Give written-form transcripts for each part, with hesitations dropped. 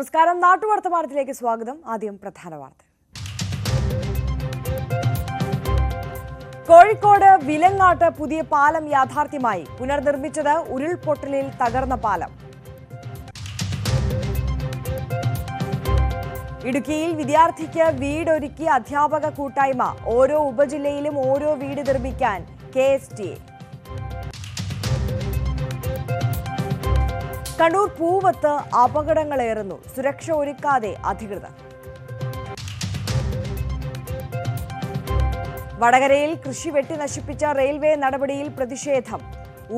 നമസ്കാരം. നാട്ടുവർത്തമാനത്തിലേക്ക് സ്വാഗതം. ആദ്യം പ്രധാന വാർത്ത. കോഴിക്കോട് വിലങ്ങാട്ട് പുതിയ പാലം യാഥാർത്ഥ്യമായി. പുനർനിർമ്മിച്ചത് ഉരുൾപൊട്ടലിൽ തകർന്ന പാലം. ഇടുക്കിയിൽ വിദ്യാർത്ഥിക്ക് വീടൊരുക്കി അധ്യാപക കൂട്ടായ്മ. ഓരോ ഉപജില്ലയിലും ഓരോ വീട് നിർമ്മിക്കാൻ KSTA. കണ്ണൂർ പൂവത്ത് അപകടങ്ങളേറുന്നു. സുരക്ഷ ഒരുക്കാതെ അധികൃതർ. വടകരയിൽ കൃഷി വെട്ടി നശിപ്പിച്ച റെയിൽവേ നടപടിയിൽ പ്രതിഷേധം.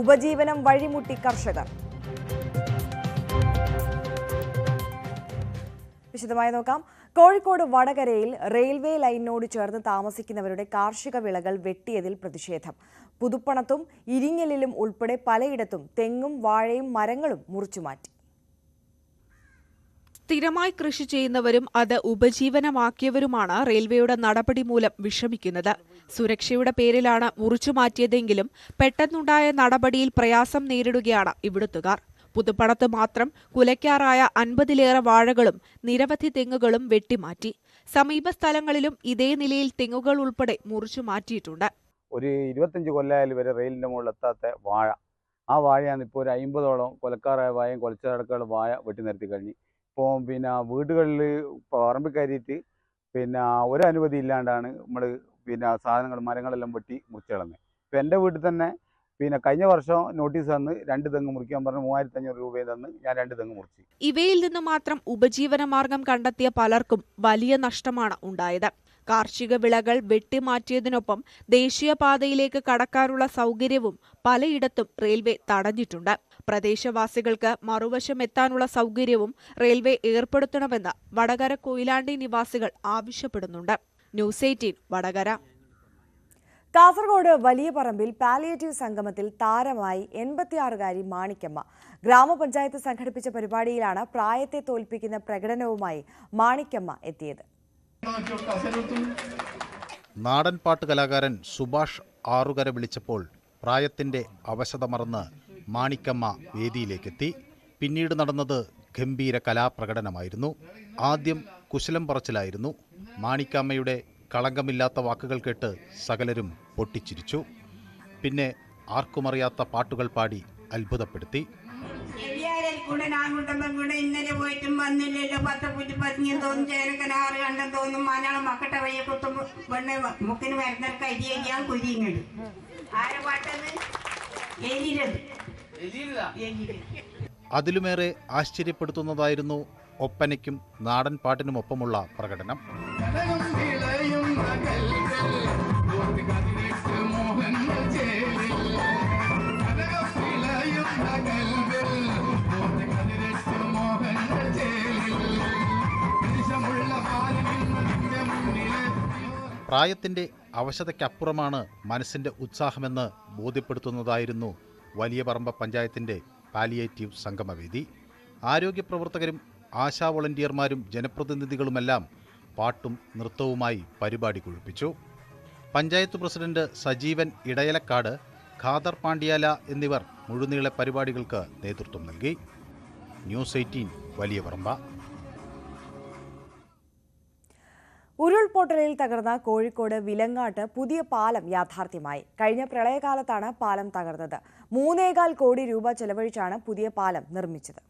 ഉപജീവനം വഴിമുട്ടി കർഷകർ. വിശദമായി നോക്കാം. കോഴിക്കോട് വടകരയിൽ റെയിൽവേ ലൈനിനോട് ചേർന്ന് താമസിക്കുന്നവരുടെ കാർഷിക വിളകൾ വെട്ടിയതിൽ പ്രതിഷേധം. പുതുപ്പണത്തും ഇരിങ്ങലിലും ഉൾപ്പെടെ പലയിടത്തും തെങ്ങും വാഴയും മരങ്ങളും മുറിച്ചുമാറ്റി. സ്ഥിരമായി കൃഷി ചെയ്യുന്നവരും അത് ഉപജീവനമാക്കിയവരുമാണ് റെയിൽവേയുടെ നടപടി മൂലം വിഷമിക്കുന്നത്. സുരക്ഷയുടെ പേരിലാണ് മുറിച്ചുമാറ്റിയതെങ്കിലും പെട്ടെന്നുണ്ടായ നടപടിയിൽ പ്രയാസം നേരിടുകയാണ് ഇവിടുത്തുകാർ. പുതുപ്പണത്ത് മാത്രം കുലയ്ക്കാറായ 50-ലേറെ വാഴകളും നിരവധി തെങ്ങുകളും വെട്ടിമാറ്റി. സമീപ സ്ഥലങ്ങളിലും ഇതേ നിലയിൽ തെങ്ങുകൾ ഉൾപ്പെടെ മുറിച്ചു മാറ്റിയിട്ടുണ്ട്. ഒരു 25 കൊല്ലമായാലും വരെ റെയിലിൻ്റെ മുകളിൽ എത്താത്ത വാഴ, ആ വാഴയാണ് ഇപ്പോൾ ഒരു 50ഓളം കൊലക്കാറായ വാഴയും കൊലച്ചടക്കുള്ള വാഴ വെട്ടി നിർത്തി കഴിഞ്ഞ്. ഇപ്പോൾ വീടുകളിൽ പറമ്പിൽ കയറിയിട്ട് ഒരു അനുമതി ഇല്ലാണ്ടാണ് നമ്മൾ സാധനങ്ങൾ മരങ്ങളെല്ലാം വെട്ടി മുറിച്ച് കളഞ്ഞത്. ഇപ്പോൾ എൻ്റെ വീട്ടിൽ തന്നെ കഴിഞ്ഞ വർഷം നോട്ടീസ് തന്ന് 2 തെങ്ങ് മുറിക്കാൻ പറഞ്ഞ് 3500 രൂപയും തന്ന് ഞാൻ 2 തെങ്ങ് മുറിച്ചു. ഇവയിൽ നിന്ന് മാത്രം ഉപജീവന മാർഗം കണ്ടെത്തിയ പലർക്കും വലിയ നഷ്ടമാണ് ഉണ്ടായത്. കാർഷിക വിളകൾ വെട്ടിമാറ്റിയതിനൊപ്പം ദേശീയപാതയിലേക്ക് കടക്കാനുള്ള സൗകര്യവും പലയിടത്തും റെയിൽവേ തടഞ്ഞിട്ടുണ്ട്. പ്രദേശവാസികൾക്ക് മറുവശം എത്താനുള്ള സൗകര്യവും റെയിൽവേ ഏർപ്പെടുത്തണമെന്ന് വടകര കൊയിലാണ്ടി നിവാസികൾ ആവശ്യപ്പെടുന്നുണ്ട്. ന്യൂസ് 18 വടകര. കാസർഗോഡ് വലിയ പറമ്പിൽ പാലിയേറ്റീവ് സംഗമത്തിൽ താരമായി 86-കാരി മാണിക്കമ്മ. ഗ്രാമപഞ്ചായത്ത് സംഘടിപ്പിച്ച പരിപാടിയിലാണ് പ്രായത്തെ തോൽപ്പിക്കുന്ന പ്രകടനവുമായി മാണിക്കമ്മ എത്തിയത്. നാടൻ പാട്ട് കലാകാരൻ സുഭാഷ് ആറുകര വിളിച്ചപ്പോൾ പ്രായത്തിന്റെ അവശത മറന്ന് മാണിക്കമ്മ വേദിയിലേക്കെത്തി. പിന്നീട് നടന്നത് ഗംഭീര കലാപ്രകടനമായിരുന്നു. ആദ്യം കുശലം പറച്ചിലായിരുന്നു. മാണിക്കമ്മയുടെ കളങ്കമില്ലാത്ത വാക്കുകൾ കേട്ട് സകലരും പൊട്ടിച്ചിരിച്ചു. പിന്നെ ആർക്കുമറിയാത്ത പാട്ടുകൾ പാടി അത്ഭുതപ്പെടുത്തി. ഇന്നലെ പോയിട്ടും വന്നില്ലല്ലോ, 10 പൂറ്റി പതിഞ്ഞും തോന്നും, ചേനക്കനാറ് കണ്ടും തോന്നും, മലയാളം മക്കട്ട വയ്യ കുത്തും പെണ്ണ് മുക്കിന് മരുന്നൊക്കെ അരിയാൻ കുരിങ്ങട്. ആരെ പാട്ടത്? അതിലുമേറെ ആശ്ചര്യപ്പെടുത്തുന്നതായിരുന്നു ഒപ്പനയ്ക്കും നാടൻ പാട്ടിനുമൊപ്പമുള്ള പ്രകടനം. പ്രായത്തിന്റെ അവശതയ്ക്കപ്പുറമാണ് മനസ്സിന്റെ ഉത്സാഹമെന്ന് ബോധ്യപ്പെടുത്തുന്നതായിരുന്നു വലിയ പറമ്പ പഞ്ചായത്തിന്റെ പാലിയേറ്റീവ് സംഗമവേദി. ആരോഗ്യപ്രവർത്തകരും ആശാ വോളണ്ടിയർമാരും ജനപ്രതിനിധികളുമെല്ലാം പാട്ടും നൃത്തവുമായി പരിപാടി കൊഴുപ്പിച്ചു. പഞ്ചായത്ത് പ്രസിഡന്റ് സജീവൻ ഇടയലക്കാട്, ഖാദർ പാണ്ഡ്യാല എന്നിവർ മുഴുനീള പരിപാടികൾക്ക് നേതൃത്വം നൽകി. ന്യൂസ് 18 വലിയ പറമ്പ. ഉരുൾപൊട്ടലിൽ തകർന്ന കോഴിക്കോട് വിലങ്ങാട്ട് പുതിയ പാലം യാഥാർത്ഥ്യമായി. കഴിഞ്ഞ പ്രളയകാലത്താണ് പാലം തകർന്നത്. 3.25 കോടി രൂപ ചെലവഴിച്ചാണ് പുതിയ പാലം നിർമ്മിച്ചത്.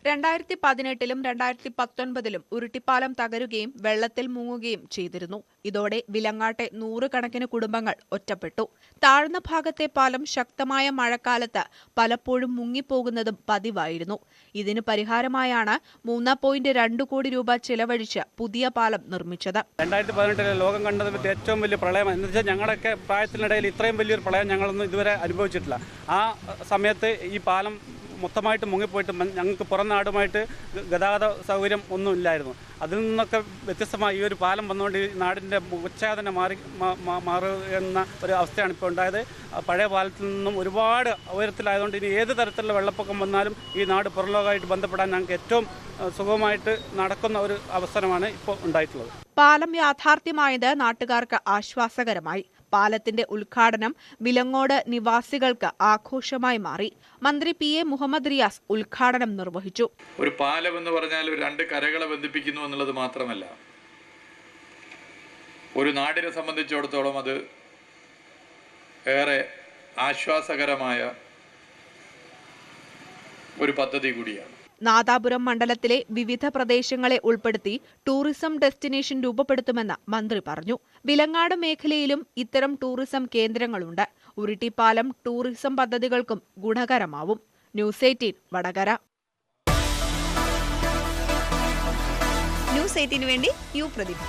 2018-ലും 2019-ലും ഉരുട്ടിപ്പാലം തകരുകയും വെള്ളത്തിൽ മുങ്ങുകയും ചെയ്തിരുന്നു. ഇതോടെ വിലങ്ങാട്ടെ 100 കണക്കിന് കുടുംബങ്ങൾ ഒറ്റപ്പെട്ടു. താഴ്ന്ന ഭാഗത്തെ പാലം ശക്തമായ മഴക്കാലത്ത് പലപ്പോഴും മുങ്ങിപ്പോകുന്നതും പതിവായിരുന്നു. ഇതിന് പരിഹാരമായാണ് 3.2 കോടി രൂപ ചെലവഴിച്ച് പുതിയ പാലം നിർമ്മിച്ചത്. 2018-ലെ ലോകം കണ്ടതിൽ ഏറ്റവും വലിയ പ്രളയം എന്ന് വെച്ചാൽ ഞങ്ങളുടെയൊക്കെ പ്രായത്തിനിടയിൽ ഇത്രയും വലിയൊരു പ്രളയം ഞങ്ങളൊന്നും ഇതുവരെ അനുഭവിച്ചിട്ടില്ല. ആ സമയത്ത് ഈ പാലം മൊത്തമായിട്ട് മുങ്ങിപ്പോയിട്ട് ഞങ്ങൾക്ക് പുറം നാടുമായിട്ട് ഗതാഗത സൗകര്യം ഒന്നും ഇല്ലായിരുന്നു. അതിൽ നിന്നൊക്കെ വ്യത്യസ്തമായി ഈ ഒരു പാലം വന്നുകൊണ്ട് ഈ നാടിൻ്റെ ഉച്ചാതന മാറുന്ന ഒരു അവസ്ഥയാണ് ഇപ്പോൾ ഉണ്ടായത്. പഴയ പാലത്തിൽ നിന്നും ഒരുപാട് ഉയരത്തിലായതുകൊണ്ട് ഇനി ഏത് തരത്തിലുള്ള വെള്ളപ്പൊക്കം വന്നാലും ഈ നാട് പുറംലോകമായിട്ട് ബന്ധപ്പെടാൻ ഞങ്ങൾക്ക് ഏറ്റവും സുഗമമായിട്ട് നടക്കുന്ന ഒരു അവസരമാണ് ഇപ്പോൾ ഉണ്ടായിട്ടുള്ളത്. പാലം യാഥാർത്ഥ്യമായത് നാട്ടുകാർക്ക് ആശ്വാസകരമായി. പാലത്തിന്റെ ഉദ്ഘാടനം വിലങ്ങോട് നിവാസികൾക്ക് ആഘോഷമായി മാറി. മന്ത്രി PA മുഹമ്മദ് റിയാസ് ഉദ്ഘാടനം നിർവഹിച്ചു. ഒരു പാലം എന്ന് പറഞ്ഞാൽ രണ്ട് കരകളെ ബന്ധിപ്പിക്കുന്നു എന്നുള്ളത് മാത്രമല്ല, ഒരു നാടിനെ സംബന്ധിച്ചിടത്തോളം അത് ഏറെ ആശ്വാസകരമായ ഒരു പദ്ധതി കൂടിയാണ്. നാദാപുരം മണ്ഡലത്തിലെ വിവിധ പ്രദേശങ്ങളെ ഉൾപ്പെടുത്തി ടൂറിസം ഡെസ്റ്റിനേഷൻ രൂപപ്പെടുത്തുമെന്ന് മന്ത്രി പറഞ്ഞു. വിലങ്ങാട് മേഖലയിലും ഇത്തരം ടൂറിസം കേന്ദ്രങ്ങളുണ്ട്. ഉരുട്ടിപ്പാലം ടൂറിസം പദ്ധതികൾക്കും ഗുണകരമാവും. ന്യൂസ് 18 വടകര. ന്യൂസ് 18 വേണ്ടി യു പ്രതിഭ.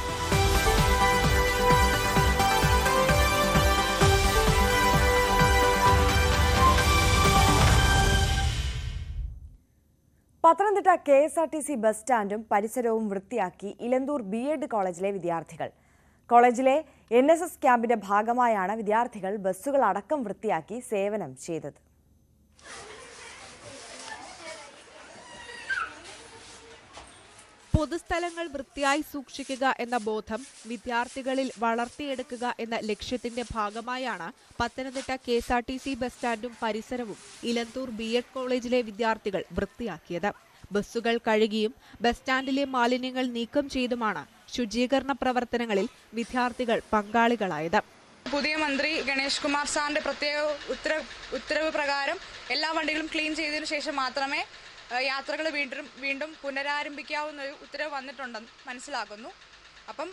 പത്തനംതിട്ട KSRTC ബസ് സ്റ്റാൻഡും പരിസരവും വൃത്തിയാക്കി ഇലന്തൂർ B.Ed കോളേജിലെ വിദ്യാർത്ഥികൾ. കോളേജിലെ NSS ക്യാമ്പിന്റെ ഭാഗമായാണ് വിദ്യാർത്ഥികൾ ബസ്സുകൾ അടക്കം വൃത്തിയാക്കി സേവനം ചെയ്തത്. പൊതുസ്ഥലങ്ങൾ വൃത്തിയായി സൂക്ഷിക്കുക എന്ന ബോധം വിദ്യാർത്ഥികളിൽ വളർത്തിയെടുക്കുക എന്ന ലക്ഷ്യത്തിന്റെ ഭാഗമായാണ് പത്തനംതിട്ട KSRTC ബസ് സ്റ്റാൻഡും പരിസരവും ഇലന്തൂർ B.Ed കോളേജിലെ വിദ്യാർത്ഥികൾ വൃത്തിയാക്കിയത്. ബസ്സുകൾ കഴുകിയും ബസ് സ്റ്റാൻഡിലെ മാലിന്യങ്ങൾ നീക്കം ചെയ്തുമാണ് ശുചീകരണ പ്രവർത്തനങ്ങളിൽ വിദ്യാർത്ഥികൾ പങ്കാളികളായത്. പുതിയ മന്ത്രി ഗണേഷ് കുമാർ സാറിന്റെ പ്രത്യേക ഉത്തരവ് പ്രകാരം എല്ലാ വണ്ടികളും ക്ലീൻ ചെയ്തതിനു ശേഷം മാത്രമേ യാത്രകൾ വീണ്ടും പുനരാരംഭിക്കാവുന്ന ഒരു ഉത്തരവ് വന്നിട്ടുണ്ടെന്ന് മനസ്സിലാക്കുന്നു. അപ്പം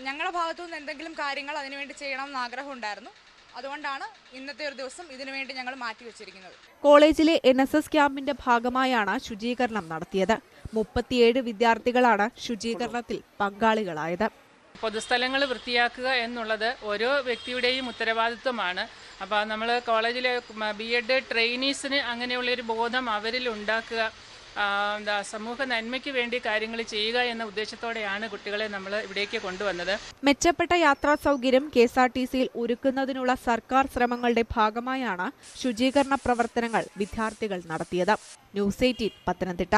ഞങ്ങളുടെ ഭാഗത്തുനിന്ന് എന്തെങ്കിലും കാര്യങ്ങൾ അതിനുവേണ്ടി ചെയ്യണമെന്ന് ആഗ്രഹമുണ്ടായിരുന്നു. അതുകൊണ്ടാണ് ഇന്നത്തെ ഒരു ദിവസം ഇതിനുവേണ്ടി ഞങ്ങൾ മാറ്റിവെച്ചിരിക്കുന്നത്. കോളേജിലെ NSS ക്യാമ്പിന്റെ ഭാഗമായാണ് ശുചീകരണം നടത്തിയത്. 37 വിദ്യാർത്ഥികളാണ് ശുചീകരണത്തിൽ പങ്കാളികളായത്. പൊതുസ്ഥലങ്ങൾ വൃത്തിയാക്കുക എന്നുള്ളത് ഓരോ വ്യക്തിയുടെയും ഉത്തരവാദിത്വമാണ്. അപ്പോൾ നമ്മൾ കോളേജിലെ B.Ed ട്രെയിനീസിന് അങ്ങനെയുള്ളൊരു ബോധം അവരിൽ ഉണ്ടാക്കുക, സമൂഹ നന്മയ്ക്ക് വേണ്ടി കാര്യങ്ങൾ ചെയ്യുക എന്ന ഉദ്ദേശത്തോടെയാണ് കുട്ടികളെ നമ്മൾ ഇവിടേക്ക് കൊണ്ടുവന്നത്. മെച്ചപ്പെട്ട യാത്രാ സൗകര്യം KSRTCയിൽ ഒരുക്കുന്നതിനുള്ള സർക്കാർ ശ്രമങ്ങളുടെ ഭാഗമായാണ് ശുചീകരണ പ്രവർത്തനങ്ങൾ വിദ്യാർത്ഥികൾ നടത്തിയത്. ന്യൂസ് 18 പത്തനംതിട്ട.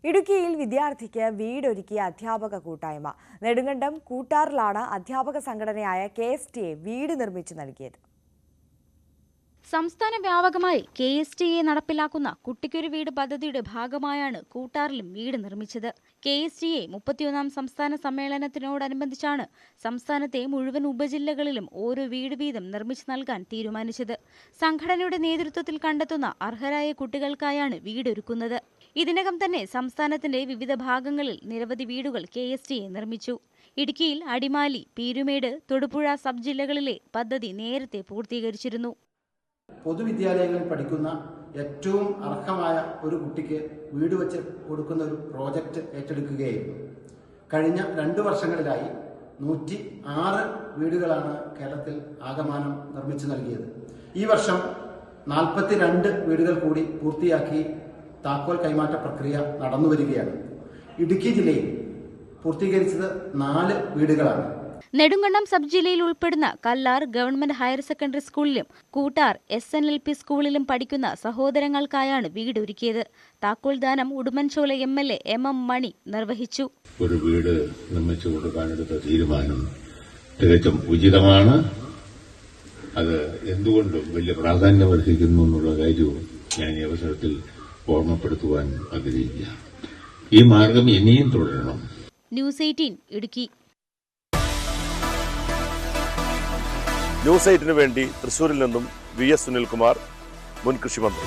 ഇടുക്കിയിൽ വിദ്യാർത്ഥിക്ക് വീടൊരുക്കിയ അധ്യാപക കൂട്ടായ്മ. നെടുങ്കണ്ടം കൂട്ടാറിലാണ് അധ്യാപക സംഘടനയായ KSTA വീട് നിർമ്മിച്ചു നൽകിയത്. സംസ്ഥാന വ്യാപകമായി KSTA നടപ്പിലാക്കുന്ന കുട്ടിക്കൊരു വീട് പദ്ധതിയുടെ ഭാഗമായാണ് കൂട്ടാറിലും വീട് നിർമ്മിച്ചത്. KSTA 31ാം സംസ്ഥാന സമ്മേളനത്തിനോടനുബന്ധിച്ചാണ് സംസ്ഥാനത്തെ മുഴുവൻ ഉപജില്ലകളിലും ഓരോ വീട് വീതം നിർമ്മിച്ചു നൽകാൻ തീരുമാനിച്ചത്. സംഘടനയുടെ നേതൃത്വത്തിൽ കണ്ടെത്തുന്ന അർഹരായ കുട്ടികൾക്കായാണ് വീടൊരുക്കുന്നത്. ഇതിനകം തന്നെ സംസ്ഥാനത്തിന്റെ വിവിധ ഭാഗങ്ങളിൽ നിരവധി വീടുകൾ KSTA നിർമ്മിച്ചു. ഇടുക്കിയിൽ അടിമാലി, പീരുമേട്, തൊടുപുഴ സബ് ജില്ലകളിലെ പദ്ധതി നേരത്തെ പൂർത്തീകരിച്ചിരുന്നു. പൊതുവിദ്യാലയങ്ങളിൽ പഠിക്കുന്ന ഏറ്റവും അർഹമായ ഒരു കുട്ടിക്ക് വീട് വെച്ച് കൊടുക്കുന്ന ഒരു പ്രോജക്റ്റ് ഏറ്റെടുക്കുകയായിരുന്നു. കഴിഞ്ഞ 2 വർഷങ്ങളിലായി 106 വീടുകളാണ് കേരളത്തിൽ ആകമാനം നിർമ്മിച്ചു നൽകിയത്. ഈ വർഷം 42 വീടുകൾ കൂടി പൂർത്തിയാക്കി താക്കോൽ കൈമാറ്റ പ്രക്രിയ നടന്നുവരികയാണ്. ഇടുക്കി ജില്ലയിൽ പൂർത്തീകരിച്ചത് 4 വീടുകളാണ്. നെടുങ്കണ്ടം സബ് ജില്ലയിൽ ഉൾപ്പെടുന്ന കല്ലാർ ഗവൺമെന്റ് ഹയർ സെക്കൻഡറി സ്കൂളിലും കൂട്ടാർ SNLP സ്കൂളിലും പഠിക്കുന്ന സഹോദരങ്ങൾക്കായാണ് വീടൊരുക്കിയത്. താക്കോൽദാനം ഉടുമ്പൻചോല MLA MM മണി നിർവഹിച്ചു. ഒരു വീട് നിർമ്മിച്ചു കൊടുക്കാനെടുത്ത തീരുമാനം തികച്ചും ഉചിതമാണ്. അത് എന്തുകൊണ്ടും വലിയ പ്രാധാന്യമർഹിക്കുന്നു എന്നുള്ള കാര്യവും ഞാൻ ഈ അവസരത്തിൽ ഓർമ്മപ്പെടുത്തുവാൻ ആഗ്രഹിക്കുകയാണ്. ഈ മാർഗം ഇനിയും തുടരണം. ന്യൂസ് 18 ഇടുക്കി. ന്യൂസ് 8 വേണ്ടി തൃശൂരിൽ നിന്നും VS സുനിൽകുമാർ, മുൻ കൃഷിമന്ത്രി.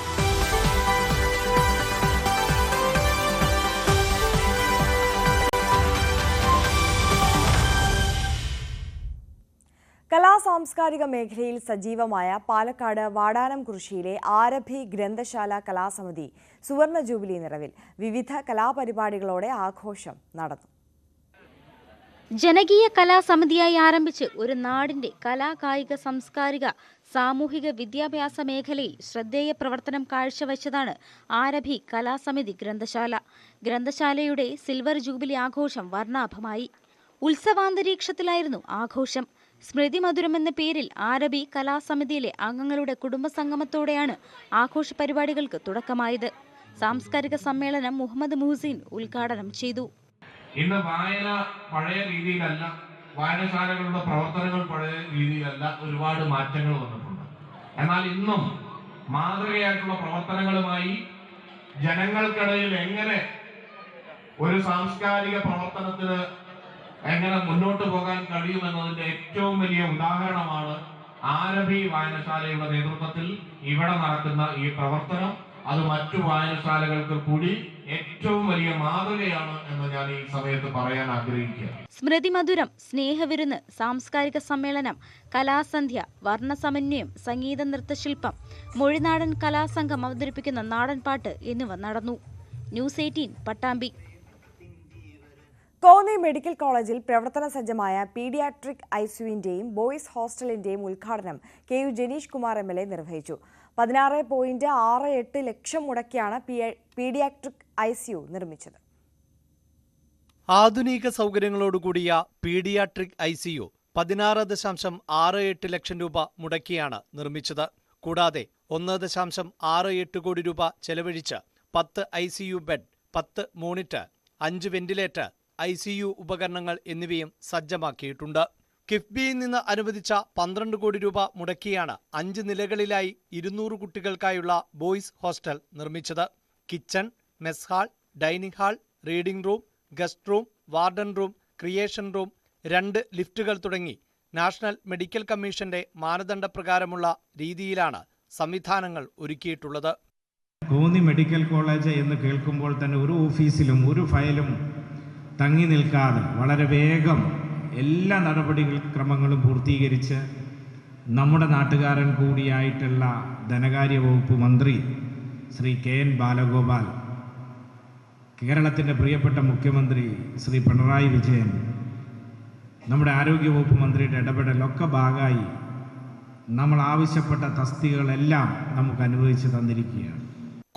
കലാസാംസ്കാരിക മേഖലയിൽ സജീവമായ പാലക്കാട് വാടാനം കുറിശ്ശിയിലെ ആരഭി ഗ്രന്ഥശാല കലാസമിതി സുവർണ ജൂബിലി നിറവിൽ. വിവിധ കലാപരിപാടികളോടെ ആഘോഷം നടന്നു. ജനകീയ കലാസമിതിയായി ആരംഭിച്ച് ഒരു നാടിന്റെ കലാ, കായിക, സാംസ്കാരിക, സാമൂഹിക വിദ്യാഭ്യാസ മേഖലയിൽ ശ്രദ്ധേയ പ്രവർത്തനം കാഴ്ചവെച്ചതാണ് ആരഭി കലാസമിതി ഗ്രന്ഥശാല. ഗ്രന്ഥശാലയുടെ സിൽവർ ജൂബിലി ആഘോഷം വർണ്ണാഭമായി. ഉത്സവാന്തരീക്ഷത്തിലായിരുന്നു ആഘോഷം. സ്മൃതി മധുരം എന്ന പേരിൽ ആരഭി കലാസമിതിയിലെ അംഗങ്ങളുടെ കുടുംബസംഗമത്തോടെയാണ് ആഘോഷ പരിപാടികൾക്ക് തുടക്കമായത്. സാംസ്കാരിക സമ്മേളനം മുഹമ്മദ് മുഹ്സിൻ ഉദ്ഘാടനം ചെയ്തു. ഇന്ന് വായന പഴയ രീതിയിലല്ല, വായനശാലകളുടെ പ്രവർത്തനങ്ങൾ പഴയ രീതിയിലല്ല, ഒരുപാട് മാറ്റങ്ങൾ വന്നിട്ടുണ്ട്. എന്നാൽ ഇന്നും മാതൃകയായിട്ടുള്ള പ്രവർത്തനങ്ങളുമായി ജനങ്ങൾക്കിടയിൽ എങ്ങനെ ഒരു സാംസ്കാരിക പ്രവർത്തനത്തിന് എങ്ങനെ മുന്നോട്ട് പോകാൻ കഴിയുമെന്നതിന്റെ ഏറ്റവും വലിയ ഉദാഹരണമാണ് ആരബി വായനശാലയുടെ നേതൃത്വത്തിൽ ഇവിടെ നടക്കുന്ന ഈ പ്രവർത്തനം. അത് മറ്റു വായനശാലകൾക്ക് കൂടി ഏറ്റവും വലിയ മാതൃകയാണ് എന്ന് ഞാൻ ഈ സമയത്ത് പറയാൻ ആഗ്രഹിക്കുക. സ്മൃതി മധുരം, സ്നേഹവിരുന്ന്, സാംസ്കാരിക സമ്മേളനം, കലാസന്ധ്യ, വർണ്ണസമന്വയം, സംഗീത നൃത്തശില്പം, മൊഴിനാടൻ കലാസംഘം അവതരിപ്പിക്കുന്ന നാടൻപാട്ട് എന്നിവ നടന്നു. ന്യൂസ് 18 പട്ടാമ്പി. കോന്നി മെഡിക്കൽ കോളേജിൽ പ്രവർത്തന സജ്ജമായ പീഡിയാട്രിക് ഐസിയുവിന്റെയും ബോയ്സ് ഹോസ്റ്റലിന്റെയും ഉദ്ഘാടനം KU ജനീഷ് കുമാർ MLA നിർവഹിച്ചു. 16.68 ലക്ഷം മുടക്കിയാണ് പീഡിയാട്രിക് ICU നിർമ്മിച്ചത്. ആധുനിക സൗകര്യങ്ങളോടുകൂടിയ പീഡിയാട്രിക് ICU 16.68 ലക്ഷം രൂപ മുടക്കിയാണ് നിർമ്മിച്ചത്. കൂടാതെ 1.68 കോടി രൂപ ചെലവഴിച്ച് 10 ICU bed, 10 monitor, 5 ventilator, ICU ഉപകരണങ്ങൾ എന്നിവയും സജ്ജമാക്കിയിട്ടുണ്ട്. കിഫ്ബിയിൽ നിന്ന് അനുവദിച്ച 12 കോടി രൂപ മുടക്കിയാണ് 5 നിലകളിലായി 200 കുട്ടികൾക്കായുള്ള ബോയ്സ് ഹോസ്റ്റൽ നിർമ്മിച്ചത്. Kitchen, mess hall, dining hall, reading room, guest room, warden room, creation room, 2 ലിഫ്റ്റുകൾ തുടങ്ങി നാഷണൽ മെഡിക്കൽ കമ്മീഷന്റെ മാനദണ്ഡപ്രകാരമുള്ള രീതിയിലാണ് സംവിധാനങ്ങൾ ഒരുക്കിയിട്ടുള്ളത്. കോന്നി മെഡിക്കൽ കോളേജ് എന്ന് കേൾക്കുമ്പോൾ തന്നെ ഒരു ഓഫീസിലും ഒരു ഫയലും തങ്ങി നിൽക്കാതെ വളരെ വേഗം എല്ലാ നടപടിക്രമങ്ങളും പൂർത്തീകരിച്ച് നമ്മുടെ നാട്ടുകാരൻ കൂടിയായിട്ടുള്ള ധനകാര്യ വകുപ്പ് മന്ത്രി ശ്രീ KN ബാലഗോപാൽ, കേരളത്തിൻ്റെ പ്രിയപ്പെട്ട മുഖ്യമന്ത്രി ശ്രീ പിണറായി വിജയൻ, നമ്മുടെ ആരോഗ്യവകുപ്പ് മന്ത്രിയുടെ ഇടപെടലൊക്കെ ഭാഗമായി നമ്മൾ ആവശ്യപ്പെട്ട തസ്തികകളെല്ലാം നമുക്ക് അനുവദിച്ച് തന്നിരിക്കുകയാണ്.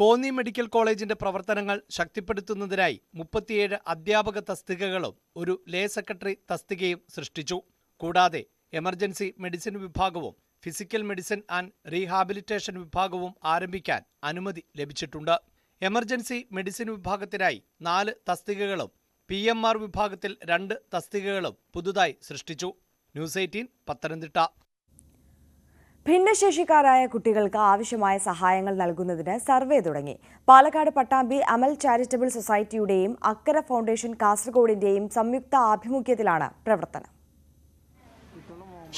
കോന്നി മെഡിക്കൽ കോളേജിന്റെ പ്രവർത്തനങ്ങൾ ശക്തിപ്പെടുത്തുന്നതിനായി 37 അധ്യാപക തസ്തികകളും ഒരു ലേ സെക്രട്ടറി തസ്തികയും സൃഷ്ടിച്ചു. കൂടാതെ എമർജൻസി മെഡിസിൻ വിഭാഗവും ഫിസിക്കൽ മെഡിസിൻ ആൻഡ് റീഹാബിലിറ്റേഷൻ വിഭാഗവും ആരംഭിക്കാൻ അനുമതി ലഭിച്ചിട്ടുണ്ട്. എമർജൻസി മെഡിസിൻ വിഭാഗത്തിനായി 4 തസ്തികകളും PMR വിഭാഗത്തിൽ 2 തസ്തികകളും പുതുതായി സൃഷ്ടിച്ചു. ന്യൂസ് 18 പത്തനംതിട്ട. ഭിന്നശേഷിക്കാരായ കുട്ടികൾക്ക് ആവശ്യമായ സഹായങ്ങൾ നൽകുന്നതിന് സർവേ തുടങ്ങി. പാലക്കാട് പട്ടാമ്പി അമൽ ചാരിറ്റബിൾ സൊസൈറ്റിയുടെയും അക്കര ഫൗണ്ടേഷൻ കാസർഗോഡിന്റെയും സംയുക്ത ആഭിമുഖ്യത്തിലാണ് പ്രവർത്തനം.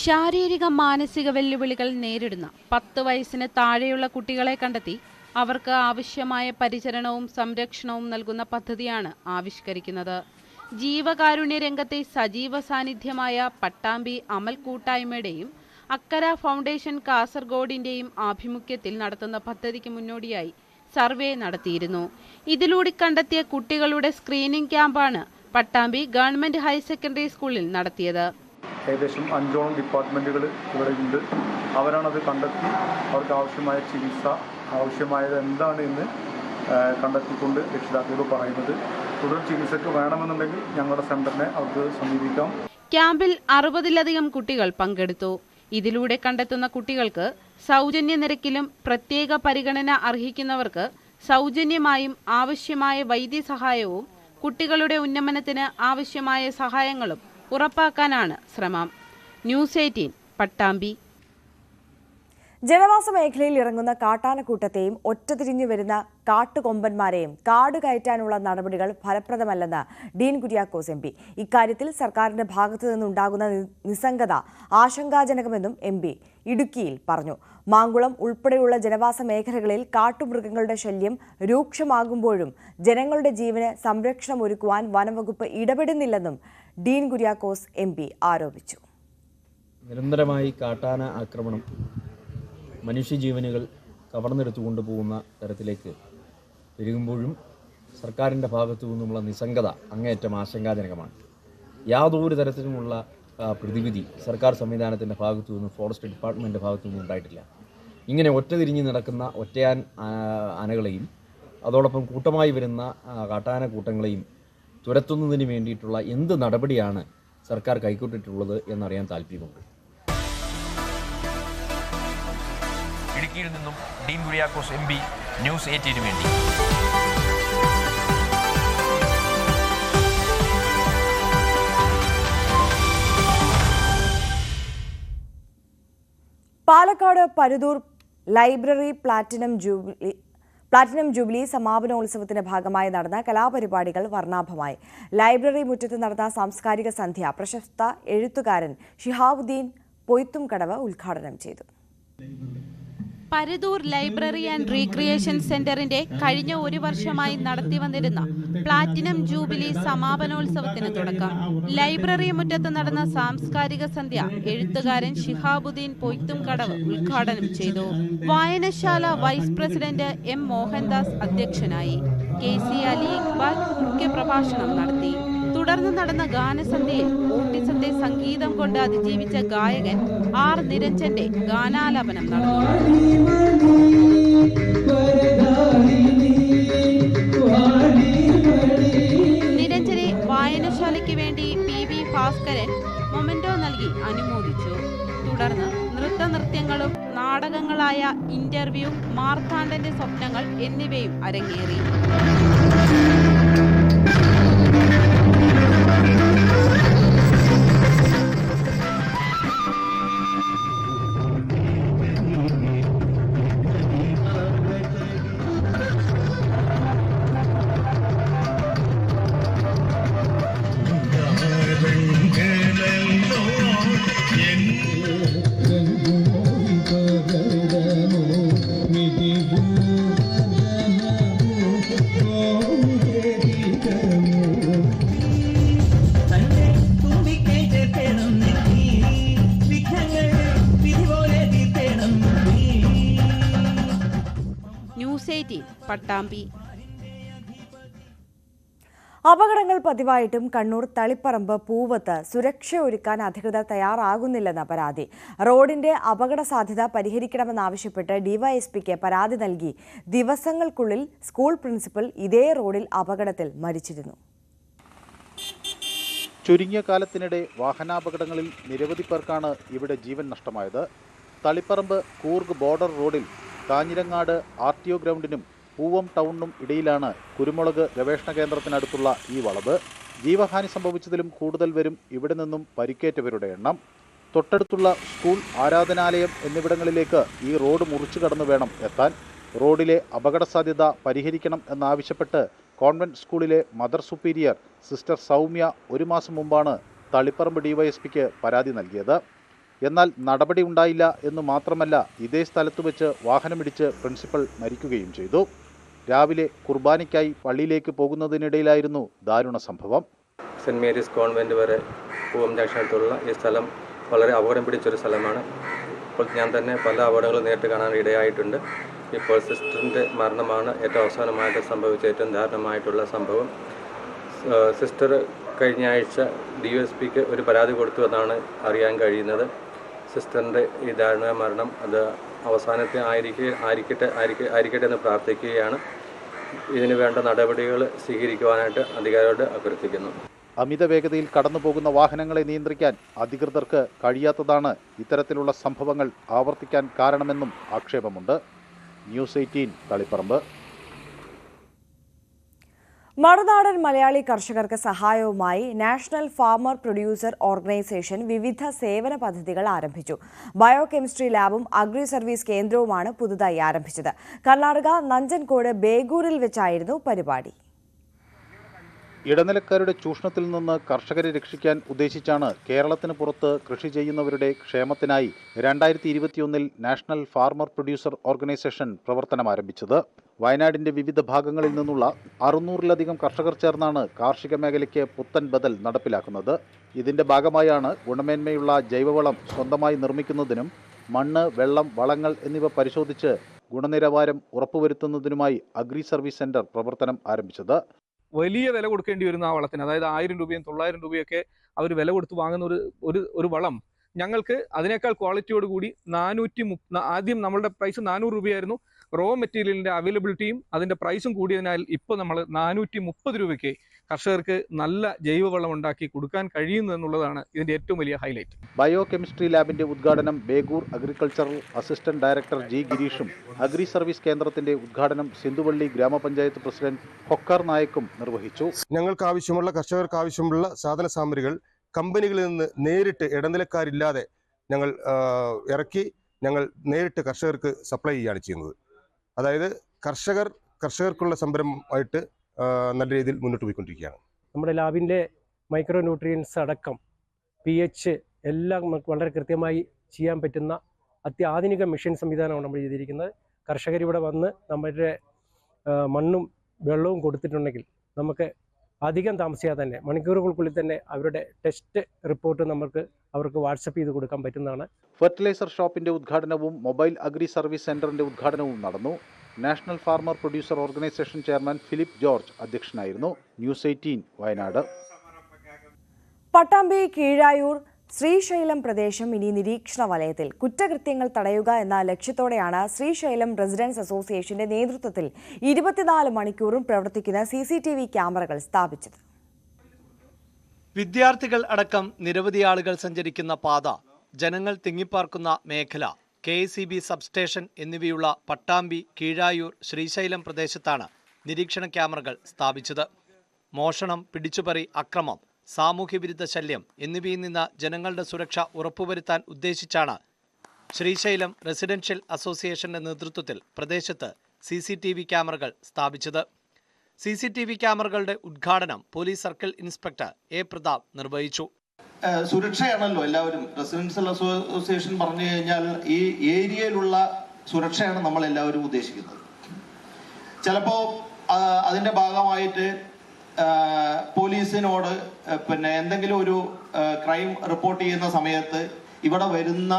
ശാരീരിക മാനസിക വെല്ലുവിളികൾ നേരിടുന്ന 10 വയസ്സിന് താഴെയുള്ള കുട്ടികളെ കണ്ടെത്തി അവർക്ക് ആവശ്യമായ പരിചരണവും സംരക്ഷണവും നൽകുന്ന പദ്ധതിയാണ് ആവിഷ്കരിക്കുന്നത്. ജീവകാരുണ്യ രംഗത്തെ സജീവ സാന്നിധ്യമായ പട്ടാമ്പി അമൽ കൂട്ടായ്മയുടെയും അക്കര ഫൗണ്ടേഷൻ കാസർഗോഡിന്റെയും ആഭിമുഖ്യത്തിൽ നടത്തുന്ന പദ്ധതിക്ക് മുന്നോടിയായി സർവേ നടത്തിയിരുന്നു. ഇതിലൂടെ കണ്ടെത്തിയ കുട്ടികളുടെ സ്ക്രീനിംഗ് ക്യാമ്പാണ് പട്ടാമ്പി ഗവൺമെന്റ് ഹയർ സെക്കൻഡറി സ്കൂളിൽ നടത്തിയത്. ഏകദേശം 5ഓളം ഡിപ്പാർട്ട്മെൻറ്റുകൾ ഇവിടെ ഉണ്ട്. അവരാണത് കണ്ടെത്തി അവർക്ക് ആവശ്യമായ ചികിത്സ ആവശ്യമായത് എന്താണ് എന്ന് കണ്ടെത്തിക്കൊണ്ട് രക്ഷിതാക്കളോട് പറയുന്നത്. തുടർ ചികിത്സയ്ക്ക് വേണമെന്നുണ്ടെങ്കിൽ ഞങ്ങളുടെ സെന്ററിനെ അവർക്ക് സമീപിക്കാം. ക്യാമ്പിൽ 60-ലധികം കുട്ടികൾ പങ്കെടുത്തു. ഇതിലൂടെ കണ്ടെത്തുന്ന കുട്ടികൾക്ക് സൗജന്യ നിരക്കിലും പ്രത്യേക പരിഗണന അർഹിക്കുന്നവർക്ക് സൗജന്യമായും ആവശ്യമായ വൈദ്യസഹായവും കുട്ടികളുടെ ഉന്നമനത്തിന് ആവശ്യമായ സഹായങ്ങളും ഉറപ്പാക്കാനാണ് ശ്രമം. ന്യൂസ് 18 പട്ടാമ്പി. ജനവാസ മേഖലയിൽ ഇറങ്ങുന്ന കാട്ടാനക്കൂട്ടത്തെയും ഒറ്റതിരിഞ്ഞു വരുന്ന കാട്ടുകൊമ്പന്മാരെയും കാട് കയറ്റാനുള്ള നടപടികൾ ഫലപ്രദമല്ലെന്ന് ഡീൻ കുര്യാക്കോസ് MP. ഇക്കാര്യത്തിൽ സർക്കാരിന്റെ ഭാഗത്തു നിന്നുണ്ടാകുന്ന നിസ്സംഗത ആശങ്കാജനകമെന്നും MP ഇടുക്കിയിൽ പറഞ്ഞു. മാങ്കുളം ഉൾപ്പെടെയുള്ള ജനവാസ മേഖലകളിൽ കാട്ടുമൃഗങ്ങളുടെ ശല്യം രൂക്ഷമാകുമ്പോഴും ജനങ്ങളുടെ ജീവന് സംരക്ഷണം ഒരുക്കുവാൻ വനംവകുപ്പ് ഇടപെടുന്നില്ലെന്നും ഡീൻ കുര്യാക്കോസ് MP ആരോപിച്ചു. നിരന്തരമായി കാട്ടാന ആക്രമണം മനുഷ്യജീവനുകൾ കവർന്നെടുത്തു കൊണ്ടുപോകുന്ന തരത്തിലേക്ക് പെരുകുമ്പോഴും സർക്കാരിൻ്റെ ഭാഗത്തു നിന്നുമുള്ള നിസ്സംഗത അങ്ങേയറ്റം ആശങ്കാജനകമാണ്. യാതൊരു തരത്തിലുമുള്ള പ്രതിവിധി സർക്കാർ സംവിധാനത്തിൻ്റെ ഭാഗത്തു നിന്നും ഫോറസ്റ്റ് ഡിപ്പാർട്ട്മെൻറ്റിൻ്റെ ഭാഗത്തു നിന്നും ഉണ്ടായിട്ടില്ല. ഇങ്ങനെ ഒറ്റതിരിഞ്ഞ് നടക്കുന്ന ഒറ്റയാൻ ആനകളെയും അതോടൊപ്പം കൂട്ടമായി വരുന്ന കാട്ടാന കൂട്ടങ്ങളെയും തുരത്തുന്നതിന് വേണ്ടിയിട്ടുള്ള എന്ത് നടപടിയാണ് സർക്കാർ കൈക്കൊണ്ടിട്ടുള്ളത് എന്നറിയാൻ താല്പര്യമുണ്ട്. ഇടുക്കിയിൽ നിന്നും ഡീൻ കുര്യാക്കോസ് MP, ന്യൂസ് 18 വേണ്ടി. Palakkad Paruthur library platinum jubilee സമാപനോത്സവത്തിന്റെ ഭാഗമായി നടന്ന കലാപരിപാടികൾ വർണ്ണാഭമായി. ലൈബ്രറി മുറ്റത്ത് നടന്ന സാംസ്കാരിക സന്ധ്യ പ്രശസ്ത എഴുത്തുകാരൻ ഷിഹാബുദ്ദീൻ പൊയ്ത്തുംകടവ് ഉദ്ഘാടനം ചെയ്തു. പരുതൂർ ലൈബ്രറി ആൻഡ് റീക്രിയേഷൻ സെന്ററിന്റെ കഴിഞ്ഞ ഒരു വർഷമായി നടത്തിവന്നിരുന്ന പ്ലാറ്റിനം ജൂബിലി സമാപനോത്സവത്തിന് തുടക്കം. ലൈബ്രറി മുറ്റത്ത് നടന്ന സാംസ്കാരിക സന്ധ്യ എഴുത്തുകാരൻ ഷിഹാബുദ്ദീൻ പൊയ്ത്തുംകടവ് ഉദ്ഘാടനം ചെയ്തു. വായനശാല വൈസ് പ്രസിഡന്റ് എം മോഹൻദാസ് അധ്യക്ഷനായി. KC അലി ഇക്ബാൽ മുഖ്യപ്രഭാഷണം നടത്തി. തുടർന്ന് നടന്ന ഗാനസന്ധ്യയിൽ ഓട്ടിസത്തെ സംഗീതം കൊണ്ട് അതിജീവിച്ച ഗായകൻ R. നിരഞ്ജന്റെ ഗാനാലാപനം നടന്നു. നിരഞ്ജനെ വായനശാലയ്ക്ക് വേണ്ടി PV ഭാസ്കരൻ മൊമെന്റോ നൽകി അനുമോദിച്ചു. തുടർന്ന് നൃത്തനൃത്യങ്ങളും നാടകങ്ങളായ ഇന്റർവ്യൂ, മാർത്താണ്ഡന്റെ സ്വപ്നങ്ങൾ എന്നിവയും അരങ്ങേറി. ന്യൂസ് 18 പട്ടാമ്പി. അപകടങ്ങൾ പതിവായിട്ടും കണ്ണൂർ തളിപ്പറമ്പ് പൂവത്ത് സുരക്ഷ ഒരുക്കാൻ അധികൃതർ തയ്യാറാകുന്നില്ലെന്ന പരാതി. റോഡിന്റെ അപകട സാധ്യത പരിഹരിക്കണമെന്നാവശ്യപ്പെട്ട് ഡിവൈഎസ്പിക്ക് പരാതി നൽകി ദിവസങ്ങൾക്കുള്ളിൽ സ്കൂൾ പ്രിൻസിപ്പൽ ഇതേ റോഡിൽ അപകടത്തിൽ മരിച്ചിരുന്നു. ചുരുങ്ങിയ കാലത്തിനിടെ വാഹനാപകടങ്ങളിൽ നിരവധി പേർക്കാണ് ഇവിടെ ജീവൻ നഷ്ടമായത്. തളിപ്പറമ്പ് കൂർഗ് ബോർഡർ റോഡിൽ കാഞ്ഞിരങ്ങാട് RTO ഗ്രൗണ്ടിനും പൂവം ടൗണിനും ഇടയിലാണ് കുരുമുളക് ഗവേഷണ കേന്ദ്രത്തിനടുത്തുള്ള ഈ വളവ്. ജീവഹാനി സംഭവിച്ചതിലും കൂടുതൽ വരും ഇവിടെ നിന്നും പരിക്കേറ്റവരുടെ എണ്ണം. തൊട്ടടുത്തുള്ള സ്കൂൾ, ആരാധനാലയം എന്നിവിടങ്ങളിലേക്ക് ഈ റോഡ് മുറിച്ചു കടന്നു വേണം എത്താൻ. റോഡിലെ അപകട സാധ്യത പരിഹരിക്കണം എന്നാവശ്യപ്പെട്ട് കോൺവെന്റ് സ്കൂളിലെ മദർ സുപ്പീരിയർ സിസ്റ്റർ സൗമ്യ ഒരു മാസം മുമ്പാണ് തളിപ്പറമ്പ് ഡിവൈഎസ്പിക്ക് പരാതി നൽകിയത്. എന്നാൽ നടപടി ഉണ്ടായില്ല എന്ന് മാത്രമല്ല, ഇതേ സ്ഥലത്ത് വെച്ച് വാഹനമിടിച്ച് പ്രിൻസിപ്പൽ മരിക്കുകയും ചെയ്തു. രാവിലെ കുർബാനയ്ക്കായി പള്ളിയിലേക്ക് പോകുന്നതിനിടയിലായിരുന്നു ദാരുണ സംഭവം. സെന്റ് മേരീസ് കോൺവെന്റ് വരെ പൂവം ജംഗ്ഷനടുത്തുള്ള ഈ സ്ഥലം വളരെ അപകടം പിടിച്ചൊരു സ്ഥലമാണ്. ഇപ്പോൾ ഞാൻ തന്നെ പല അപകടങ്ങളും നേരിട്ട് കാണാൻ ഇടയായിട്ടുണ്ട്. ഇപ്പോൾ സിസ്റ്ററിൻ്റെ മരണമാണ് ഏറ്റവും അവസാനമായിട്ട് സംഭവിച്ച ഏറ്റവും ദാരുണമായിട്ടുള്ള സംഭവം. സിസ്റ്റർ കഴിഞ്ഞ ആഴ്ച DSPക്ക് ഒരു പരാതി കൊടുത്തു എന്നാണ് അറിയാൻ കഴിയുന്നത്. സിസ്റ്ററിൻ്റെ ഈ ദാരുണ മരണം അത് അവസാനത്തെ ആയിരിക്കട്ടെ എന്ന് പ്രാർത്ഥിക്കുകയാണ്. ഇതിന് വേണ്ട നടപടികൾ സ്വീകരിക്കുവാനായിട്ട് അധികാരികളോട് അഭ്യർത്ഥിക്കുന്നു. അമിത വേഗതയിൽ കടന്നു പോകുന്ന വാഹനങ്ങളെ നിയന്ത്രിക്കാൻ അധികൃതർക്ക് കഴിയാത്തതാണ് ഇത്തരത്തിലുള്ള സംഭവങ്ങൾ ആവർത്തിക്കാൻ കാരണമെന്നും ആക്ഷേപമുണ്ട്. ന്യൂസ് 18 തളിപ്പറമ്പ്. മറുനാടൻ മലയാളി കർഷകർക്ക് സഹായവുമായി നാഷണൽ ഫാമർ പ്രൊഡ്യൂസർ ഓർഗനൈസേഷൻ വിവിധ സേവന പദ്ധതികൾ ആരംഭിച്ചു. ബയോകെമിസ്ട്രി ലാബും അഗ്രി സർവീസ് കേന്ദ്രവുമാണ് പുതുതായി ആരംഭിച്ചത്. കർണാടക നഞ്ചൻകോട് ബേഗൂരിൽ വെച്ചായിരുന്നു പരിപാടി. ഇടനിലക്കാരുടെ ചൂഷണത്തിൽ നിന്ന് കർഷകരെ രക്ഷിക്കാൻ ഉദ്ദേശിച്ചാണ് കേരളത്തിന് പുറത്ത് കൃഷി ചെയ്യുന്നവരുടെ ക്ഷേമത്തിനായി 2021 നാഷണൽ ഫാർമർ പ്രൊഡ്യൂസർ ഓർഗനൈസേഷൻ പ്രവർത്തനം ആരംഭിച്ചത്. വയനാടിന്റെ വിവിധ ഭാഗങ്ങളിൽ നിന്നുള്ള 600-ലധികം കർഷകർ ചേർന്നാണ് കാർഷിക മേഖലയ്ക്ക് പുത്തൻ ബദൽ നടപ്പിലാക്കുന്നത്. ഇതിന്റെ ഭാഗമായാണ് ഗുണമേന്മയുള്ള ജൈവവളം സ്വന്തമായി നിർമ്മിക്കുന്നതിനും മണ്ണ്, വെള്ളം, വളങ്ങൾ എന്നിവ പരിശോധിച്ച് ഗുണനിലവാരം ഉറപ്പുവരുത്തുന്നതിനുമായി അഗ്രി സർവീസ് സെന്റർ പ്രവർത്തനം ആരംഭിച്ചത്. വലിയ വില കൊടുക്കേണ്ടി വരുന്ന ആ വളത്തിന്, അതായത് 1000 രൂപയും 900 രൂപയൊക്കെ അവർ വില കൊടുത്ത് വാങ്ങുന്ന ഒരു വളം ഞങ്ങൾക്ക് അതിനേക്കാൾ ക്വാളിറ്റിയോട് കൂടി 430, ആദ്യം നമ്മളുടെ പ്രൈസ് 400 രൂപയായിരുന്നു. റോ മെറ്റീരിയലിന്റെ അവൈലബിലിറ്റിയും അതിന്റെ പ്രൈസും കൂടിയതിനാൽ ഇപ്പോൾ നമ്മൾ 430 രൂപയ്ക്ക് കർഷകർക്ക് നല്ല ജൈവവളം ഉണ്ടാക്കി കൊടുക്കാൻ കഴിയുന്നു എന്നുള്ളതാണ് ഇതിന്റെ ഏറ്റവും വലിയ ഹൈലൈറ്റ്. ബയോ കെമിസ്ട്രി ലാബിന്റെ ഉദ്ഘാടനം Begur agricultural assistant director G. ഗിരീഷും അഗ്രി സർവീസ് കേന്ദ്രത്തിന്റെ ഉദ്ഘാടനം സിന്ധുവള്ളി ഗ്രാമപഞ്ചായത്ത് പ്രസിഡന്റ് ഹൊക്കർ നായക്കും നിർവഹിച്ചു. ഞങ്ങൾക്ക് ആവശ്യമുള്ള, കർഷകർക്ക് ആവശ്യമുള്ള സാധന സാമഗ്രികൾ കമ്പനികളിൽ നിന്ന് നേരിട്ട് ഇടനിലക്കാരില്ലാതെ ഞങ്ങൾ ഇറക്കി ഞങ്ങൾ നേരിട്ട് കർഷകർക്ക് സപ്ലൈ ചെയ്യുകയാണ് ചെയ്യുന്നത്. അതായത് കർഷകർക്കുള്ള സംരംഭമായിട്ട് നല്ല രീതിയിൽ മുന്നോട്ട് പോയിക്കൊണ്ടിരിക്കുകയാണ്. നമ്മുടെ ലാബിൻ്റെ മൈക്രോ ന്യൂട്രിയൻസ് അടക്കം pH എല്ലാം നമുക്ക് വളരെ കൃത്യമായി ചെയ്യാൻ പറ്റുന്ന അത്യാധുനിക മെഷീൻ സംവിധാനമാണ് നമ്മൾ ചെയ്തിരിക്കുന്നത്. കർഷകരിവിടെ വന്ന് നമ്മുടെ മണ്ണും വെള്ളവും കൊടുത്തിട്ടുണ്ടെങ്കിൽ നമുക്ക് അധികം താമസിയാതെ തന്നെ മണിക്കൂറുകൾക്കുള്ളിൽ തന്നെ അവരുടെ ടെസ്റ്റ് റിപ്പോർട്ട് അവർക്ക് വാട്സപ്പ് ചെയ്ത് കൊടുക്കാൻ പറ്റുന്നതാണ്. ഫെർട്ടിലൈസർ ഷോപ്പിന്റെ ഉദ്ഘാടനവും മൊബൈൽ അഗ്രി സർവീസ് സെന്ററിന്റെ ഉദ്ഘാടനവും നടന്നു. National farmer producer organisation chairman Philip George അധ്യക്ഷനായിരുന്നു. ന്യൂസ് 18 വയനാട്. പട്ടാമ്പി കീഴായൂർ ശ്രീശൈലം പ്രദേശം ഇനി നിരീക്ഷണ വലയത്തിൽ. കുറ്റകൃത്യങ്ങൾ തടയുക എന്ന ലക്ഷ്യത്തോടെയാണ് ശ്രീശൈലം റെസിഡൻസ് അസോസിയേഷന്റെ നേതൃത്വത്തിൽ 24 മണിക്കൂറും പ്രവർത്തിക്കുന്ന CCTV ക്യാമറകൾ സ്ഥാപിച്ചത്. വിദ്യാർത്ഥികൾ അടക്കം നിരവധി ആളുകൾ സഞ്ചരിക്കുന്ന പാത, ജനങ്ങൾ തിങ്ങിപ്പാർക്കുന്ന മേഖല, KSEB സബ്സ്റ്റേഷൻ എന്നിവയുള്ള പട്ടാമ്പി, കീഴായൂർ, ശ്രീശൈലം പ്രദേശത്താണ് നിരീക്ഷണ ക്യാമറകൾ സ്ഥാപിച്ചത്. മോഷണം, പിടിച്ചുപറി, അക്രമം, സാമൂഹ്യവിരുദ്ധ ശല്യം എന്നിവയിൽ നിന്ന് ജനങ്ങളുടെ സുരക്ഷ ഉറപ്പുവരുത്താൻ ഉദ്ദേശിച്ചാണ് ശ്രീശൈലം റെസിഡൻഷ്യൽ അസോസിയേഷന്റെ നേതൃത്വത്തിൽ പ്രദേശത്ത് CCTV ക്യാമറകൾ സ്ഥാപിച്ചത്. CCTV ക്യാമറകളുടെ ഉദ്ഘാടനം police circle inspector A. Prathap നിർവഹിച്ചു. സുരക്ഷയാണല്ലോ എല്ലാവരും. റെസിഡൻഷ്യൽ അസോസിയേഷൻ പറഞ്ഞു കഴിഞ്ഞാൽ ഈ ഏരിയയിലുള്ള സുരക്ഷയാണ് നമ്മൾ എല്ലാവരും ഉദ്ദേശിക്കുന്നത്. ചിലപ്പോൾ അതിന്റെ ഭാഗമായിട്ട് പോലീസിനോട് എന്തെങ്കിലും ഒരു ക്രൈം റിപ്പോർട്ട് ചെയ്യുന്ന സമയത്ത് ഇവിടെ വരുന്ന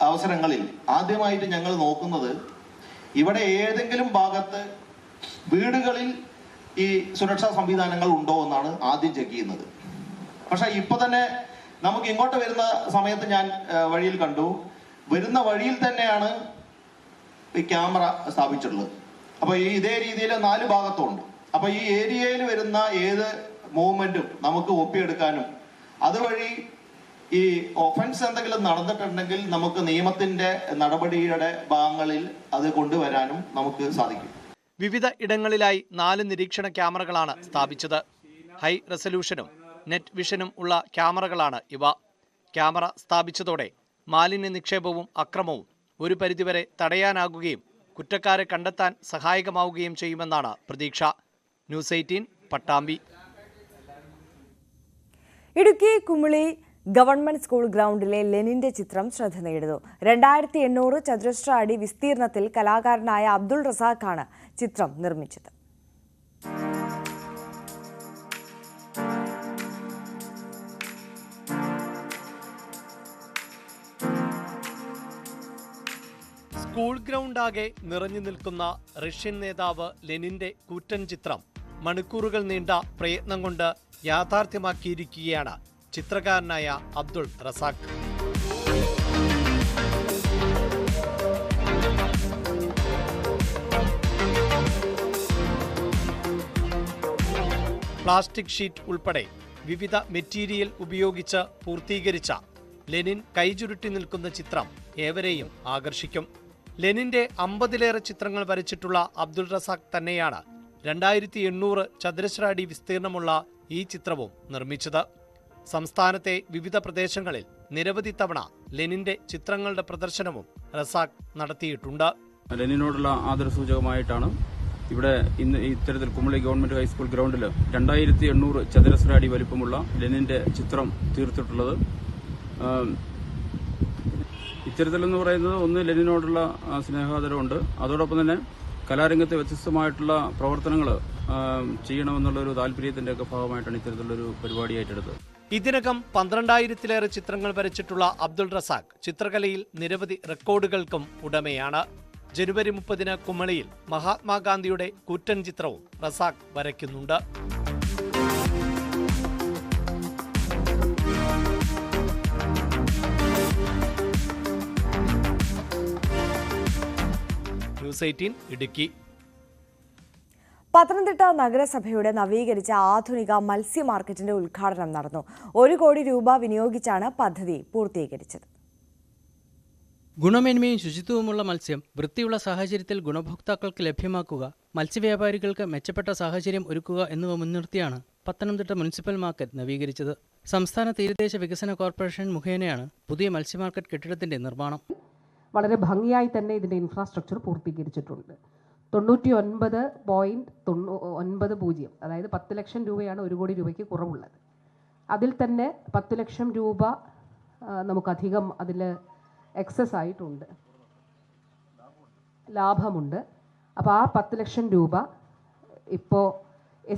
അവസരങ്ങളിൽ ആദ്യമായിട്ട് ഞങ്ങൾ നോക്കുന്നത് ഇവിടെ ഏതെങ്കിലും ഭാഗത്ത് വീടുകളിൽ ഈ സുരക്ഷാ സംവിധാനങ്ങൾ ഉണ്ടോ എന്നാണ് ആദ്യം ചെക്ക് ചെയ്യുന്നത്. പക്ഷെ ഇപ്പൊ തന്നെ നമുക്ക് ഇങ്ങോട്ട് വരുന്ന സമയത്ത് ഞാൻ വഴിയിൽ കണ്ടു, വരുന്ന വഴിയിൽ തന്നെയാണ് ഈ ക്യാമറ സ്ഥാപിച്ചിട്ടുള്ളത്. അപ്പൊ ഇതേ രീതിയിൽ 4 ഭാഗത്തുണ്ട്. അപ്പൊ ഈ ഏരിയയിൽ വരുന്ന ഏത് മൂവ്മെന്റും നമുക്ക് ഒപ്പിയെടുക്കാനും അതുവഴി ഈ ഒഫൻസ് എന്തെങ്കിലും നടന്നിട്ടുണ്ടെങ്കിൽ നമുക്ക് നിയമത്തിന്റെ നടപടിയുടെ ഭാഗങ്ങളിൽ അത് കൊണ്ടുവരാനും നമുക്ക് സാധിക്കും. വിവിധ ഇടങ്ങളിലായി 4 നിരീക്ഷണ ക്യാമറകളാണ് സ്ഥാപിച്ചത്. ഹൈ റെസല്യൂഷനും നെറ്റ് വിഷനും ഉള്ള ക്യാമറകളാണ് ഇവ. ക്യാമറ സ്ഥാപിച്ചതോടെ മാലിന്യ നിക്ഷേപവും അക്രമവും ഒരു പരിധിവരെ തടയാനാകുകയും കുറ്റക്കാരെ കണ്ടെത്താൻ സഹായകമാവുകയും ചെയ്യുമെന്നാണ് പ്രതീക്ഷ. News 18 Pattambi. Idukki Kumily government school ഗ്രൗണ്ടിലെ ലെനിന്റെ ചിത്രം ശ്രദ്ധ നേടുന്നു. 2800 ചതുരശ്ര അടി വിസ്തീർണത്തിൽ കലാകാരനായ അബ്ദുൾ റസാഖാണ് ചിത്രം നിർമ്മിച്ചത്. സ്കൂൾ ഗ്രൗണ്ടാകെ നിറഞ്ഞു നിൽക്കുന്ന റഷ്യൻ നേതാവ് ലെനിന്റെ കൂറ്റൻ ചിത്രം മണിക്കൂറുകൾ നീണ്ട പ്രയത്നം കൊണ്ട് യാഥാർത്ഥ്യമാക്കിയിരിക്കുകയാണ് ചിത്രകാരനായ അബ്ദുൾ റസാഖ്. പ്ലാസ്റ്റിക് ഷീറ്റ് ഉൾപ്പെടെ വിവിധ മെറ്റീരിയൽ ഉപയോഗിച്ച് പൂർത്തീകരിച്ച ലെനിൻ കൈചുരുട്ടി നിൽക്കുന്ന ചിത്രം ഏവരെയും ആകർഷിക്കും. ലെനിന്റെ 50ലേറെ ചിത്രങ്ങൾ വരച്ചിട്ടുള്ള അബ്ദുൾ റസാഖ് തന്നെയാണ് 2800 ചതുരശ്ര അടി വിസ്തീർണമുള്ള ഈ ചിത്രവും നിർമ്മിച്ചത്. സംസ്ഥാനത്തെ വിവിധ പ്രദേശങ്ങളിൽ നിരവധി തവണ ലെനിന്റെ ചിത്രങ്ങളുടെ പ്രദർശനവും റസാഖ് നടത്തിയിട്ടുണ്ട്. ലെനിനോടുള്ള ആദരസൂചകമായിട്ടാണ് ഇവിടെ ഇന്ന് ഇത്തരത്തിൽ കുമിളി ഗവൺമെന്റ് ഹൈസ്കൂൾ ഗ്രൗണ്ടിൽ 2800 ചതുരശ്ര അടി വലിപ്പമുള്ള ലെനിന്റെ ചിത്രം തീർത്തിട്ടുള്ളത്. ഇത്തരത്തിലെന്ന് പറയുന്നത് ഒന്ന് ലെനിനോടുള്ള സ്നേഹാദരമുണ്ട്, അതോടൊപ്പം തന്നെ കലാരംഗത്തെ വ്യത്യസ്തമായിട്ടുള്ള പ്രവർത്തനങ്ങൾ ചെയ്യണമെന്നുള്ളൊരു താല്പര്യത്തിൻ്റെയൊക്കെ ഭാഗമായിട്ടാണ് ഇത്തരത്തിലുള്ളൊരു പരിപാടിയായിട്ടെടുത്തത്. ഇതിനകം 12000ലേറെ ചിത്രങ്ങൾ വരച്ചിട്ടുള്ള അബ്ദുൾ റസാഖ് ചിത്രകലയിൽ നിരവധി റെക്കോർഡുകൾക്കും ഉടമയാണ്. ജനുവരി 30-ന് കുമളിയിൽ മഹാത്മാഗാന്ധിയുടെ കൂറ്റൻ ചിത്രവും റസാഖ് വരയ്ക്കുന്നുണ്ട്. ന്യൂസ് 18 ഇടുക്കി. പത്തനംതിട്ട നഗരസഭയുടെ നവീകരിച്ച ആധുനിക മത്സ്യ മാർക്കറ്റിന്റെ ഉദ്ഘാടനം നടന്നു. 1 കോടി രൂപ വിനിയോഗിച്ചാണ് പദ്ധതി പൂർത്തീകരിച്ചത്. ഗുണമേന്മയും ശുചിത്വവുമുള്ള മത്സ്യം വൃത്തിയുള്ള സാഹചര്യത്തിൽ ഗുണഭോക്താക്കൾക്ക് ലഭ്യമാക്കുക, മത്സ്യവ്യാപാരികൾക്ക് മെച്ചപ്പെട്ട സാഹചര്യം ഒരുക്കുക എന്നിവ മുൻനിർത്തിയാണ് പത്തനംതിട്ട മുനിസിപ്പൽ മാർക്കറ്റ് നവീകരിച്ചത്. സംസ്ഥാന തീരദേശ വികസന കോർപ്പറേഷൻ മുഖേനയാണ് പുതിയ മത്സ്യ മാർക്കറ്റ് കെട്ടിടത്തിന്റെ നിർമ്മാണം. വളരെ ഭംഗിയായി തന്നെ ഇതിൻ്റെ ഇൻഫ്രാസ്ട്രക്ചർ പൂർത്തീകരിച്ചിട്ടുണ്ട്. 99.90, അതായത് 10 ലക്ഷം രൂപയാണ് 1 കോടി രൂപയ്ക്ക് കുറവുള്ളത്. അതിൽ തന്നെ 10 ലക്ഷം രൂപ നമുക്കധികം അതിൽ എക്സസ് ആയിട്ടുണ്ട്, ലാഭമുണ്ട്. അപ്പോൾ ആ 10 ലക്ഷം രൂപ ഇപ്പോൾ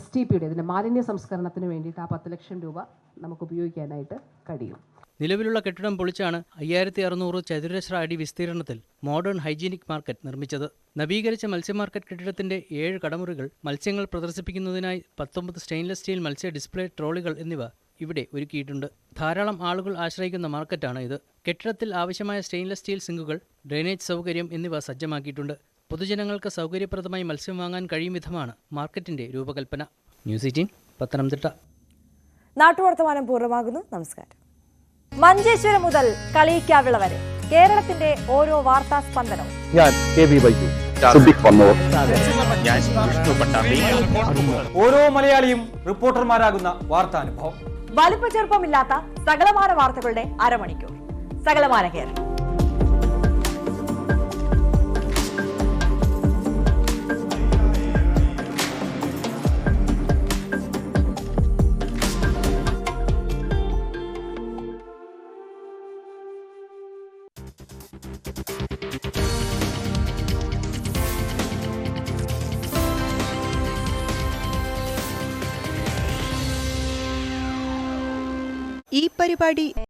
STPയുടെ ഇതിൻ്റെ മാലിന്യ സംസ്കരണത്തിന് വേണ്ടിയിട്ട് ആ 10 ലക്ഷം രൂപ നമുക്ക് ഉപയോഗിക്കാനായിട്ട് കഴിയും. നിലവിലുള്ള കെട്ടിടം പൊളിച്ചാണ് 5600 ചതുരശ്ര അടി വിസ്തീർണത്തിൽ മോഡേൺ ഹൈജീനിക് മാർക്കറ്റ് നിർമ്മിച്ചത്. നവീകരിച്ച മത്സ്യ മാർക്കറ്റ് കെട്ടിടത്തിന്റെ 7 കടമുറികൾ, മത്സ്യങ്ങൾ പ്രദർശിപ്പിക്കുന്നതിനായി 19 സ്റ്റെയിൻലെസ് സ്റ്റീൽ മത്സ്യ ഡിസ്പ്ലേ ട്രോളികൾ എന്നിവ ഇവിടെ ഒരുക്കിയിട്ടുണ്ട്. ധാരാളം ആളുകൾ ആശ്രയിക്കുന്ന മാർക്കറ്റാണ് ഇത്. കെട്ടിടത്തിൽ ആവശ്യമായ സ്റ്റെയിൻലെസ് സ്റ്റീൽ സിങ്കുകൾ, ഡ്രെയിനേജ് സൗകര്യം എന്നിവ സജ്ജമാക്കിയിട്ടുണ്ട്. പൊതുജനങ്ങൾക്ക് സൗകര്യപ്രദമായി മത്സ്യം വാങ്ങാൻ കഴിയും വിധമാണ് മാർക്കറ്റിന്റെ രൂപകൽപ്പന. ന്യൂസ് 18 പത്തനംതിട്ട. നാട്ടുവർത്തമാനം പൂർണ്ണമാകുന്നു. നമസ്കാരം. മഞ്ചേശ്വരം മുതൽ കളിയിക്കാവിള വരെ കേരളത്തിന്റെ ഓരോ വാർത്താ സ്പന്ദനവും. ഞാൻ KV ബൈജു, സിദ്ദിഖ് പന്നൂർ. ഓരോ മലയാളിയും റിപ്പോർട്ടർമാരാകുന്ന വാർത്താനുഭവം. വലിപ്പ ചെറുപ്പമില്ലാത്ത സകലമാന വാർത്തകളുടെ അരമണിക്കൂർ. സകലമാന കേരളം. ഈ പരിപാടി